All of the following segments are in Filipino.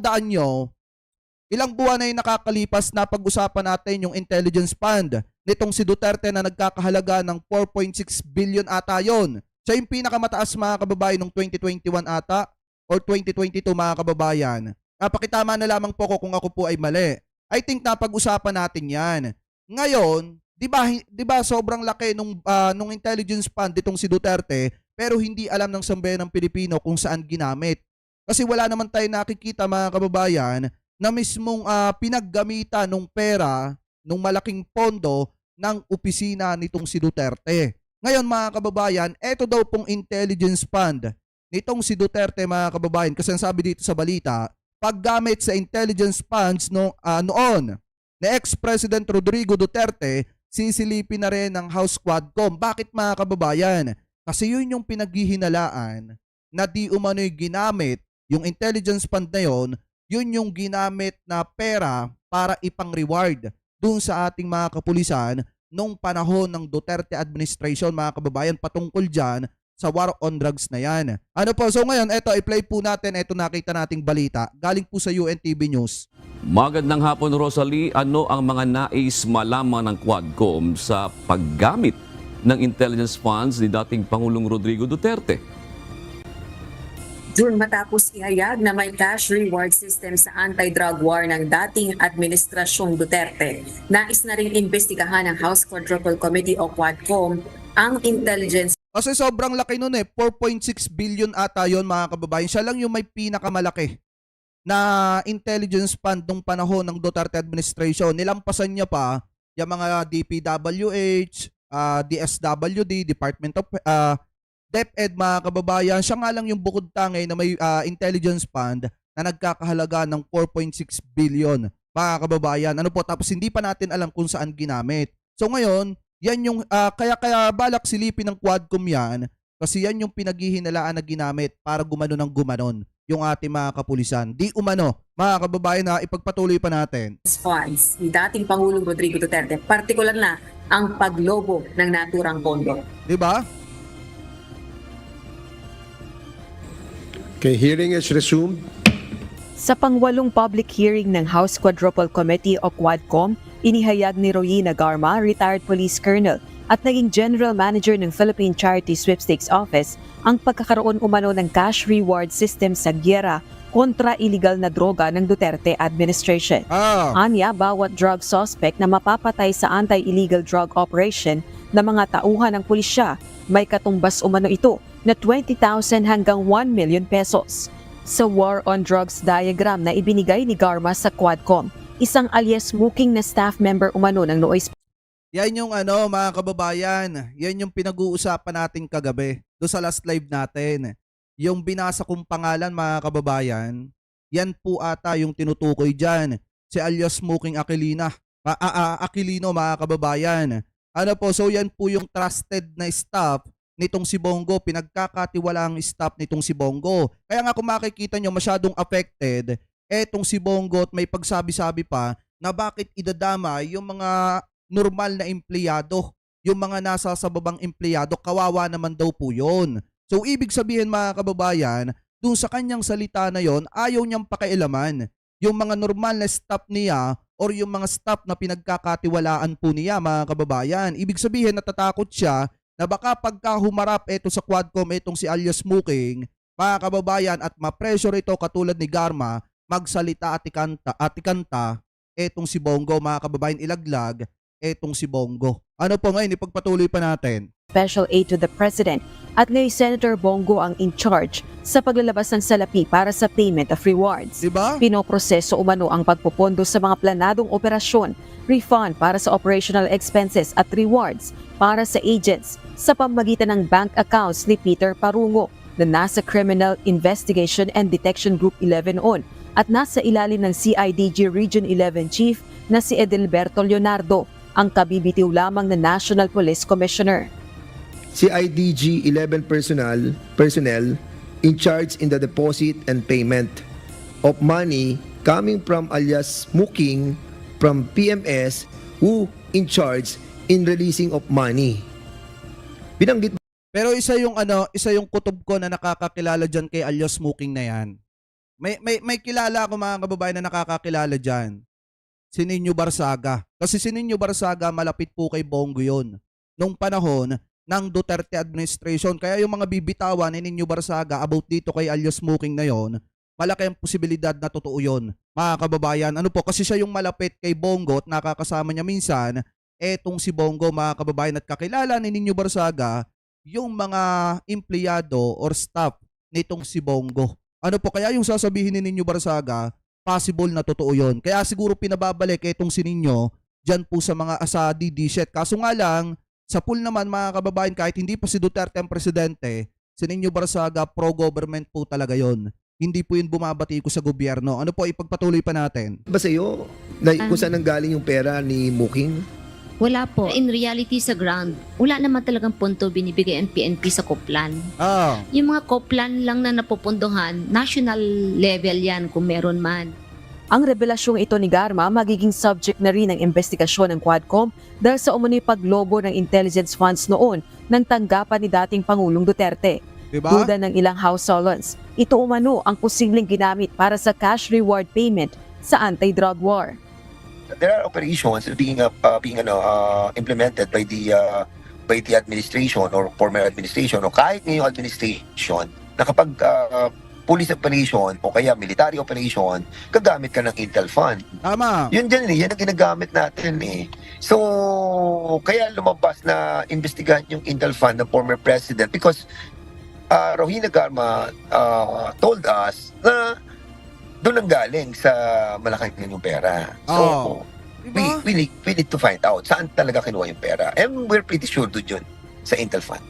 tatandaan nyo, ilang buwan na yung nakakalipas na pag-usapan natin yung intelligence fund nitong si Duterte na nagkakahalaga ng 4.6 billion ata yon. Siya yung pinakamataas mga kababayan ng 2021 ata or 2022 mga kababayan. Napakitama na lamang po ko kung ako po ay mali. I think napag-usapan natin yan. Ngayon, di ba sobrang laki nung intelligence fund ditong si Duterte pero hindi alam ng sambayan ng Pilipino kung saan ginamit. Kasi wala naman tayo nakikita mga kababayan na mismong pinaggamitan ng pera, ng malaking pondo ng opisina nitong si Duterte. Ngayon mga kababayan, eto daw pong intelligence fund nitong si Duterte mga kababayan, kasi ang sabi dito sa balita, paggamit sa intelligence funds noon ni ex-President Rodrigo Duterte, sisilipin na rin ng House Quadcom. Bakit mga kababayan? Kasi yun yung pinaghihinalaan na di umano'y ginamit, yung intelligence fund na yun yung ginamit na pera para ipang-reward dun sa ating mga kapulisan nung panahon ng Duterte administration mga kababayan patungkol dyan sa war on drugs na yan. Ano po, so ngayon, eto, i-play po natin, eto nakita nating balita, galing po sa UNTV News. Magandang hapon, Rosalie. Ano ang mga nais malaman ng Quadcom sa paggamit ng intelligence funds ni dating Pangulong Rodrigo Duterte? June matapos ihayag na may cash reward system sa anti-drug war ng dating Administrasyong Duterte, nais na rin imbestigahan ng House Quadruple Committee o Quadcom ang intelligence. Kasi sobrang laki nun 4.6 billion ata yun mga kababayan. Siya lang yung may pinakamalaki na intelligence fund nung panahon ng Duterte administration. Nilampasan niya pa yung mga DPWH, DSWD, Department of DepEd mga kababayan. Siya nga lang yung bukod tangay na may intelligence fund na nagkakahalaga ng 4.6 billion mga kababayan. Ano po, tapos hindi pa natin alam kung saan ginamit. So ngayon, yan yung kaya balak silipin ng Quadcom yan kasi yan yung pinaghihinalaan na ginamit para gumano ng gumanon yung ating mga kapulisan. Di umano, mga kababayan, na ipagpatuloy pa natin. Funds ni dating Pangulong Rodrigo Duterte, partikular na ang paglobo ng naturang pondo. Di ba? Okay, hearing is resumed. Sa pangwalong public hearing ng House Quadruple Committee o Quadcom, inihayag ni Royina Garma, retired police colonel at naging general manager ng Philippine Charity Sweepstakes Office, ang pagkakaroon umano ng cash reward system sa giyera kontra iligal na droga ng Duterte administration. Anya, bawat drug suspect na mapapatay sa anti-illegal drug operation na mga tauhan ng pulisya, may katumbas umano ito na 20,000 hanggang 1 million pesos. Sa war on drugs diagram na ibinigay ni Garma sa Quadcom, isang alias smoking na staff member umano ng Noise. Yan yung mga kababayan, yan yung pinag-uusapan natin kagabi do sa last live natin. Yung binasa kong pangalan mga kababayan, yan po ata yung tinutukoy dyan. Si alias smoking Aquilino mga kababayan. Ano po, so yan po yung trusted na staff nitong si Bongo, pinagkakatiwalaang staff nitong si Bongo. Kaya nga kung makikita nyo masyadong affected, etong si Bongo at may pagsabi-sabi pa na bakit idadama yung mga normal na empleyado, yung mga nasa sa babang empleyado, kawawa naman daw po yun. So ibig sabihin mga kababayan, dun sa kanyang salita na yon, ayaw niyang pakialaman yung mga normal na staff niya or yung mga staff na pinagkakatiwalaan po niya mga kababayan. Ibig sabihin natatakot siya na baka pagka humarap ito sa Quadcom, itong si alias smoking, mga kababayan, at ma-pressure ito katulad ni Garma, magsalita at ikanta, etong si Bongo, mga kababayan, ilaglag, etong si Bongo. Ano po ngayon, ipagpatuloy pa natin. Special aid to the President at ngayon Senator Bongo ang in charge sa paglalabas ng salapi para sa payment of rewards. Diba? Pinoproseso umano ang pagpupondo sa mga planadong operasyon, refund para sa operational expenses at rewards para sa agents sa pamamagitan ng bank accounts ni Peter Parungo na nasa Criminal Investigation and Detection Group 11 on at nasa ilalim ng CIDG Region 11 Chief na si Edelberto Leonardo, ang kabibitiw lamang na National Police Commissioner. CIDG 11 personnel in charge in the deposit and payment of money coming from alias smoking from PMS who in charge in releasing of money. Binanggit. Pero isa yung kutob ko na nakakakilala diyan kay alias smoking na yan. May kilala ako mga kababayan na nakakakilala diyan. Si Nino Barsaga. Kasi si Nino Barsaga malapit po kay Bongo 'yon nung panahon ng Duterte administration. Kaya yung mga bibitawan ni Nino Barsaga about dito kay alias Smoking na 'yon, malaki ang posibilidad na totoo 'yon. Mga kababayan, ano po kasi siya yung malapit kay Bongo at nakakasama niya minsan etong si Bongo, mga kababayan, at kakilala ni Nino Barsaga yung mga empleyado or staff nitong si Bongo. Ano po kaya yung sasabihin ni Nino Barsaga, possible na totoo yon. Kaya siguro pinababalik itong si Nino dyan po sa mga sa DD-set. Kaso nga lang, sa pool naman mga kababayan, kahit hindi pa si Duterte ang presidente, si Nino Barsaga pro-government po talaga yon. Hindi po yun bumabati ko sa gobyerno. Ano po, ipagpatuloy pa natin. Ba sa'yo, kung saan nanggaling yung pera ni Muking? Wala po. In reality sa ground, wala naman talagang punto binibigay ang PNP sa Koplan. Ah, Yung mga Koplan lang na napupunduhan, national level yan kung meron man. Ang revelasyong ito ni Garma magiging subject na rin ng investigasyon ng Quadcom dahil sa umano'y paglobo ng intelligence funds noon ng tanggapan ni dating Pangulong Duterte. di ba? Duda ng ilang House Solons, ito umano ang posibleng ginamit para sa cash reward payment sa anti-drug war. There are operations being implemented by the administration or former administration o kahit ngayong administration na kapag police operation o kaya military operation, gagamit ka ng Intel Fund. Tama. Yun din yan ang ginagamit natin eh. So, kaya lumabas na investigahan yung Intel Fund ng former president because Rohina Garma told us na doon ang galing sa Malacanang yung pera. So, Oo. Diba? we need to find out saan talaga kinuha yung pera. And we're pretty sure doon yun sa Intel Fund.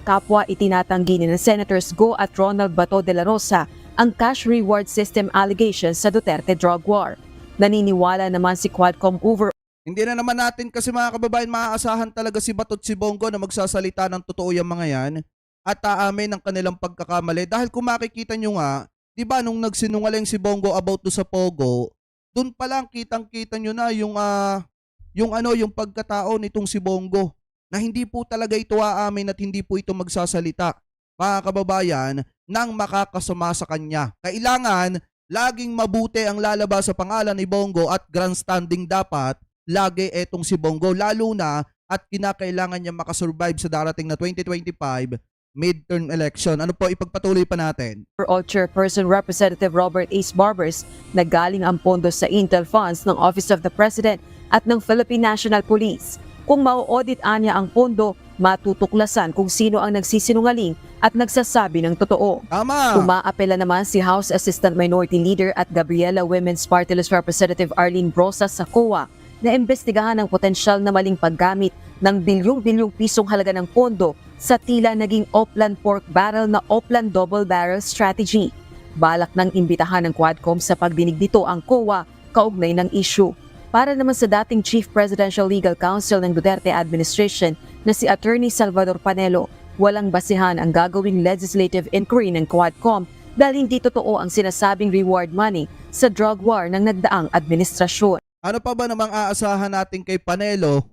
Kapwa itinatanggi ni Senators Go at Ronald Bato de la Rosa ang cash reward system allegations sa Duterte drug war. Naniniwala naman si Quadcom over Hindi na naman natin kasi mga kababayan maaasahan talaga si Batot si Bongo na magsasalita ng totoo yung mga yan at aamin ng kanilang pagkakamali. Dahil kung makikita nyo nga, di ba nung nagsinungaling si Bongo about do sa Pogo, dun pa lang kitang-kita nyo na yung pagkatao nitong si Bongo na hindi po talaga ito aamin at hindi po ito magsasalita. Mga kababayan, nang makakasama sa kanya. Kailangan laging mabuti ang lalabas sa pangalan ni Bongo at grandstanding dapat lagi etong si Bongo, lalo na at kinakailangan niya makasurvive sa darating na 2025 midterm election. Ano po, ipagpatuloy pa natin. overall Chairperson Representative Robert Ace Barbers na galing ang pondo sa Intel Funds ng Office of the President at ng Philippine National Police. Kung mau-audit niya ang pondo, matutuklasan kung sino ang nagsisinungaling at nagsasabi ng totoo. Tama. Umaapela naman si House Assistant Minority Leader at Gabriela Women's Party List Representative Arlene Brosas sa COA na imbestigahan ang potensyal na maling paggamit ng bilyong-bilyong pisong halaga ng pondo sa tila naging Oplan Pork Barrel na Oplan Double Barrel Strategy. Balak ng imbitahan ng Quadcom sa pagdinig dito ang COA kaugnay ng issue. Para naman sa dating Chief Presidential Legal Counsel ng Duterte Administration na si Attorney Salvador Panelo, walang basihan ang gagawing legislative inquiry ng Quadcom dahil hindi totoo ang sinasabing reward money sa drug war ng nagdaang administrasyon. Ano pa ba namang aasahan natin kay Panelo?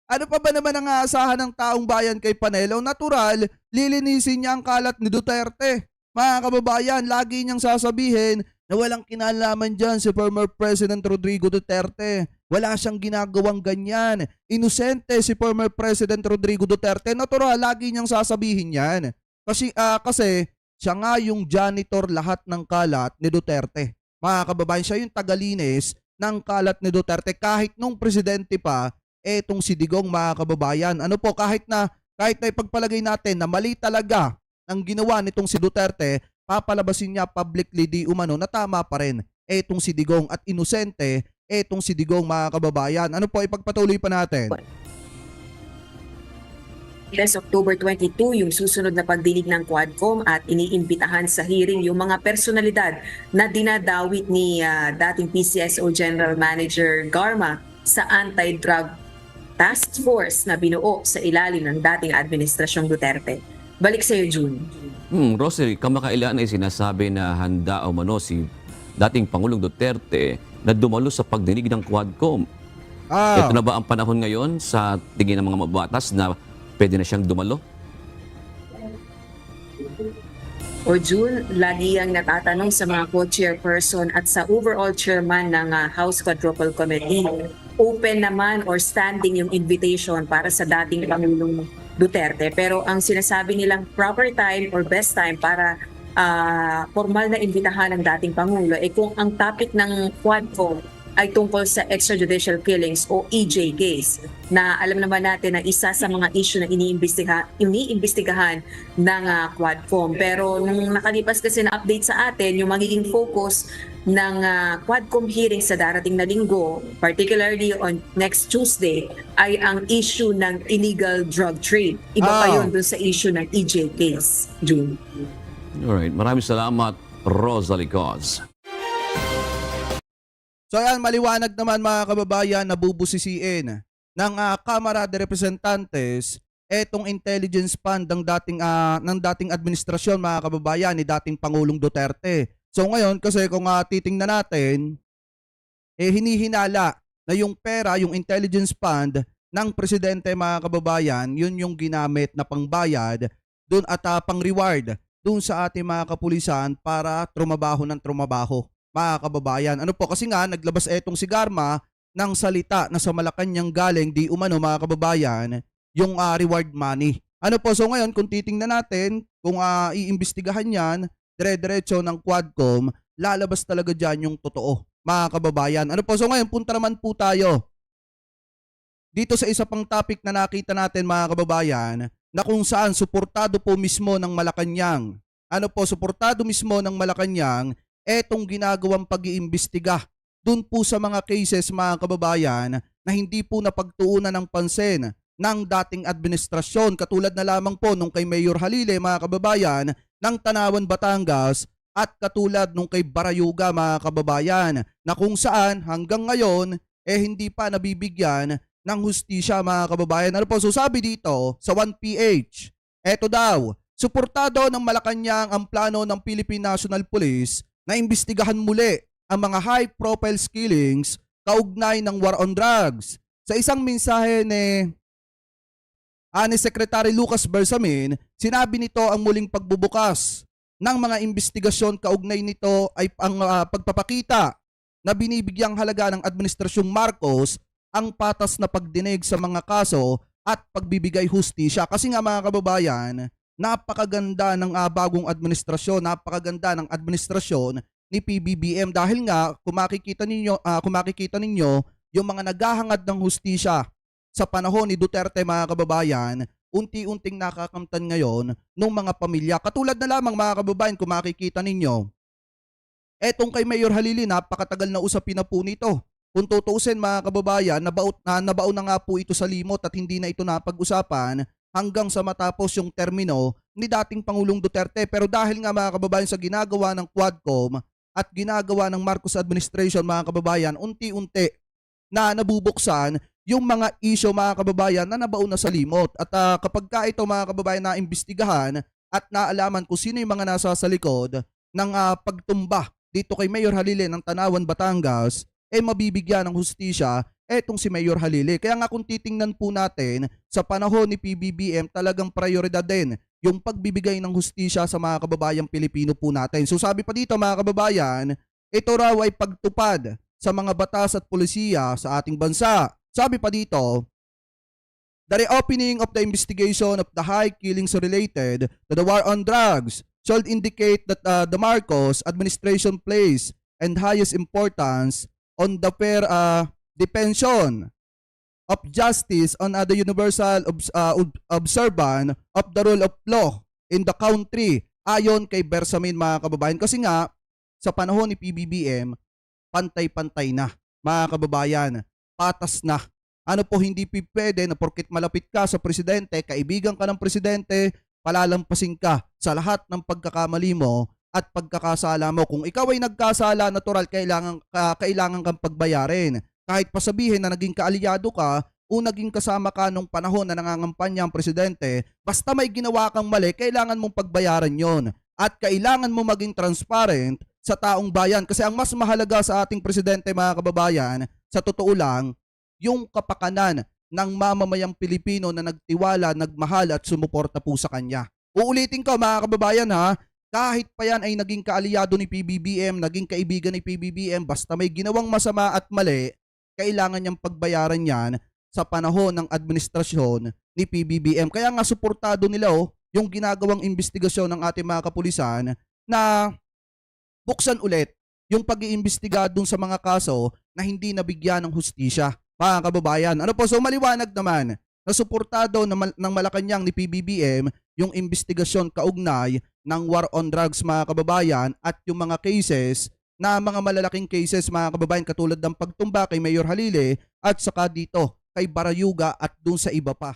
Ano pa ba naman ang aasahan ng taong bayan kay Panelo? Natural, lilinisin niya ang kalat ni Duterte. Mga kababayan, lagi niyang sasabihin na walang kinalaman dyan si former President Rodrigo Duterte. Wala siyang ginagawang ganyan. Inosente si former President Rodrigo Duterte. Natural, lagi niyang sasabihin yan. Kasi siya nga yung janitor lahat ng kalat ni Duterte. Mga kababayan, siya yung tagalinis ng kalat ni Duterte kahit nung presidente pa etong si Digong, mga kababayan. Ano po, kahit na ipagpalagay natin na mali talaga ang ginawa nitong si Duterte, papalabasin niya publicly di umano na tama pa rin etong si Digong at inosente etong si Digong, mga kababayan. Ano po, ipagpatuloy pa natin. Last October 22, yung susunod na pagdinig ng Quadcom at iniimbitahan sa hearing yung mga personalidad na dinadawit ni dating PCSO General Manager Garma sa anti-drug task force na binuo sa ilalim ng dating administrasyong Duterte. Balik sa iyo, June. Rosary, kamakailan ay sinasabi na handa o mano si dating Pangulong Duterte na dumalo sa pagdinig ng Quadcom. Ito na ba ang panahon ngayon sa tingin ng mga mabatas na pwede na siyang dumalo? O June, lagi ang natatanong sa mga co-chairperson at sa overall chairman ng House Quadruple Committee. Open naman or standing yung invitation para sa dating Pangulong Duterte. Pero ang sinasabi nilang proper time or best time para formal na imbitahan ng dating Pangulo kung ang topic ng Quadcom ay tungkol sa extrajudicial killings o EJ case na alam naman natin na isa sa mga issue na iniimbestigahan ng Quadcom. Pero nung nakalipas kasi na update sa atin, yung magiging focus ng Quadcom hearing sa darating na linggo, particularly on next Tuesday, ay ang issue ng illegal drug trade. Iba pa yun dun sa issue ng EJ case, June. Alright, maraming salamat, Rosalie Cos. So ayan, maliwanag naman mga kababayan na bubusisiin ng Kamara de Representantes etong intelligence fund ng dating administrasyon mga kababayan ni dating Pangulong Duterte. So ngayon kasi kung titingnan natin, hinihinala na yung pera, yung intelligence fund ng presidente mga kababayan, yun yung ginamit na pangbayad dun at pang-reward dun sa ating mga kapulisan para trumabaho ng trumabaho. Mga kababayan, ano po, kasi nga naglabas etong si Garma ng salita na sa Malacanang galing di umano mga kababayan yung reward money. Ano po, so ngayon kung titingnan natin, kung iimbestigahan yan, dire-diretso ng Quadcom, lalabas talaga dyan yung totoo mga kababayan. Ano po, so ngayon punta naman po tayo dito sa isa pang topic na nakita natin mga kababayan na kung saan suportado po mismo ng Malacanang. Ano po, suportado mismo ng Malacanang etong ginagawang pag-iimbestiga dun po sa mga cases mga kababayan na hindi po napagtuunan ng pansin ng dating administrasyon, katulad na lamang po nung kay Mayor Halile mga kababayan ng Tanawan, Batangas, at katulad nung kay Barayuga mga kababayan na kung saan hanggang ngayon hindi pa nabibigyan ng hustisya mga kababayan. Ano po, so sabi dito sa 1PH, eto daw, suportado ng Malacanang ang plano ng Philippine National Police na imbestigahan muli ang mga high-profile killings kaugnay ng war on drugs. Sa isang mensahe ni Secretary Lucas Bersamin, sinabi nito ang muling pagbubukas ng mga investigasyon kaugnay nito ay ang pagpapakita na binibigyang halaga ng Administrasyong Marcos ang patas na pagdinig sa mga kaso at pagbibigay hustisya. Kasi nga mga kababayan, napakaganda ng bagong administrasyon, napakaganda ng administrasyon ni PBBM dahil nga kung makikita ninyo yung mga naghahangad ng hustisya sa panahon ni Duterte mga kababayan, unti-unting nakakamtan ngayon ng mga pamilya. Katulad na lamang mga kababayan kung makikita ninyo, etong kay Mayor Halili, napakatagal na usapin na po nito. Kung tutuusin mga kababayan, nabaon na nga po ito sa limot at hindi na ito napag-usapan hanggang sa matapos yung termino ni dating Pangulong Duterte. Pero dahil nga mga kababayan sa ginagawa ng Quadcom at ginagawa ng Marcos administration mga kababayan, unti-unti na nabubuksan yung mga issue mga kababayan na nabaon na sa limot. At kapag ka ito mga kababayan na imbestigahan at naalaman kung sino yung mga nasa sa likod ng pagtumba dito kay Mayor Halile ng Tanawan, Batangas, mabibigyan ng hustisya etong si Mayor Halile. Kaya nga kung titingnan po natin sa panahon ni PBBM, talagang prioridad din yung pagbibigay ng hustisya sa mga kababayang Pilipino po natin. So sabi pa dito mga kababayan, ito raw ay pagtupad sa mga batas at polisiya sa ating bansa. Sabi pa dito, the reopening of the investigation of the high killings related to the war on drugs should indicate that the Marcos administration plays and highest importance on the fair detention of justice on the universal observance of the rule of law in the country, ayon kay Bersamin mga kababayan. Kasi nga sa panahon ni PBBM, pantay-pantay na mga kababayan, patas na. Ano po, hindi pwede na porket malapit ka sa presidente, kaibigan ka ng presidente, palalampasin ka sa lahat ng pagkakamali mo at pagkakasala mo. Kung ikaw ay nagkasala, natural, kailangan kang pagbayarin. Kahit pasabihin na naging kaalyado ka o naging kasama ka nung panahon na nangangampanya ang presidente, basta may ginawa kang mali, kailangan mong pagbayaran yon. At kailangan mo maging transparent sa taong bayan. Kasi ang mas mahalaga sa ating presidente mga kababayan, sa totoo lang, yung kapakanan ng mamamayang Pilipino na nagtiwala, nagmahal at sumuporta po sa kanya. Uulitin ko mga kababayan ha, kahit pa yan ay naging kaalyado ni PBBM, naging kaibigan ni PBBM, basta may ginawang masama at mali, kailangan niyang pagbayaran yan sa panahon ng administrasyon ni PBBM. Kaya nga suportado nila yung ginagawang investigasyon ng ating mga kapulisan na buksan ulit yung pag-iimbestiga dun sa mga kaso na hindi nabigyan ng hustisya. Mga kababayan, ano po, so maliwanag naman na suportado ng Malacanang ni PBBM yung investigasyon kaugnay ng war on drugs, mga kababayan, at yung mga cases na mga malalaking cases, mga kababayan, katulad ng pagtumba kay Mayor Halile at saka dito kay Barayuga at dun sa iba pa.